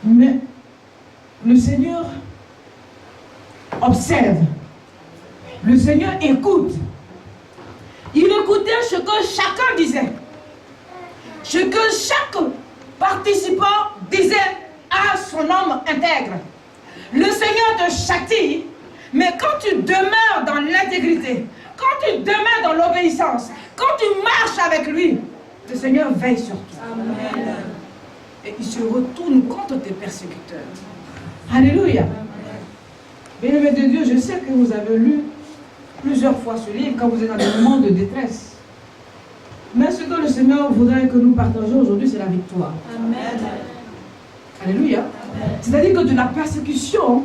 Mais le Seigneur observe. Le Seigneur écoute. Il écoutait ce que chacun disait. Ce que chaque participant disait à son homme intègre. Le Seigneur te châtie, mais quand tu demeures dans l'intégrité, quand tu demeures dans l'obéissance, quand tu marches avec lui, le Seigneur veille sur toi. Amen. Et il se retourne contre tes persécuteurs. Alléluia. Bien-aimés de Dieu, je sais que vous avez lu plusieurs fois ce livre quand vous êtes dans des moments de détresse. Mais ce que le Seigneur voudrait que nous partagions aujourd'hui, c'est la victoire. Amen. Alléluia. C'est-à-dire que de la persécution,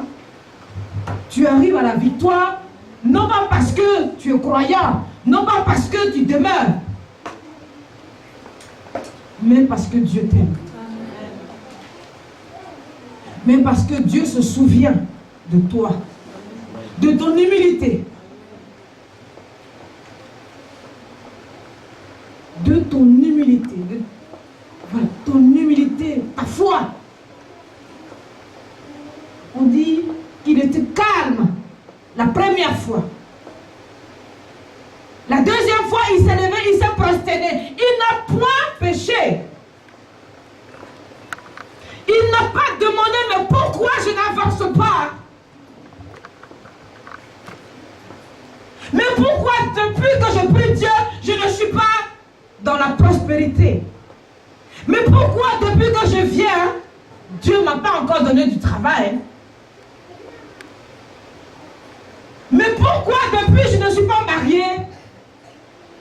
tu arrives à la victoire, non pas parce que tu es croyant, non pas parce que tu demeures, mais parce que Dieu t'aime. Mais parce que Dieu se souvient de toi, de ton humilité, de ton humilité, voilà, ton humilité, ta foi. On dit qu'il était calme la première fois. La deuxième fois, il s'est levé, il s'est prosterné. Il n'a point péché. Il n'a pas demandé, mais pourquoi je n'avance pas? Mais pourquoi depuis que je prie Dieu, je ne suis pas dans la prospérité? Mais pourquoi depuis que je viens, Dieu ne m'a pas encore donné du travail? Mais pourquoi depuis je ne suis pas marié?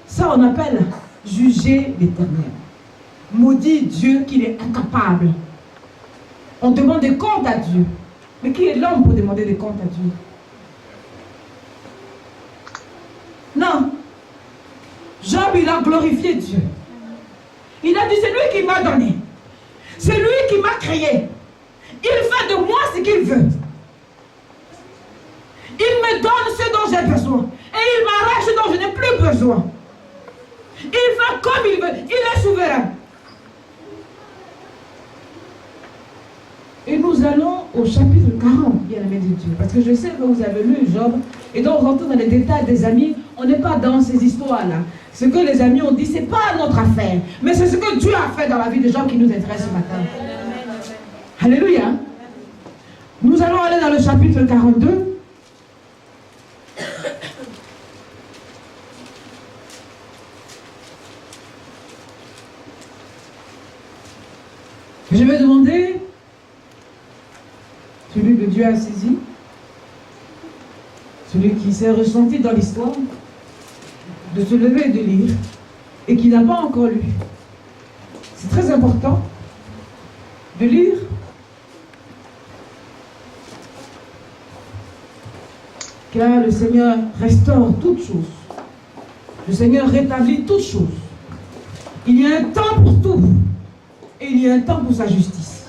Ça on appelle juger l'Éternel. Maudit Dieu qu'il est incapable. On demande des comptes à Dieu. Mais qui est l'homme pour demander des comptes à Dieu? Non. Job, il a glorifié Dieu. Il a dit, c'est lui qui m'a donné. C'est lui qui m'a créé. Il fait de moi ce qu'il veut. Il me donne ce dont j'ai besoin. Et il m'arrache ce dont je n'ai plus besoin. Il fait comme il veut. Il est souverain. Et nous allons au chapitre 40, bien-aimés de Dieu. Parce que je sais que vous avez lu Job. Et donc on rentre dans les détails des amis. On n'est pas dans ces histoires-là. Ce que les amis ont dit, ce n'est pas notre affaire. Mais c'est ce que Dieu a fait dans la vie des gens qui nous intéressent ce matin. Alléluia. Nous allons aller dans le chapitre 42. Je vais demander, celui que Dieu a saisi, celui qui s'est ressenti dans l'histoire, de se lever et de lire, et qui n'a pas encore lu. C'est très important de lire. Car le Seigneur restaure toutes choses. Le Seigneur rétablit toutes choses. Il y a un temps pour tout. Et il y a un temps pour sa justice.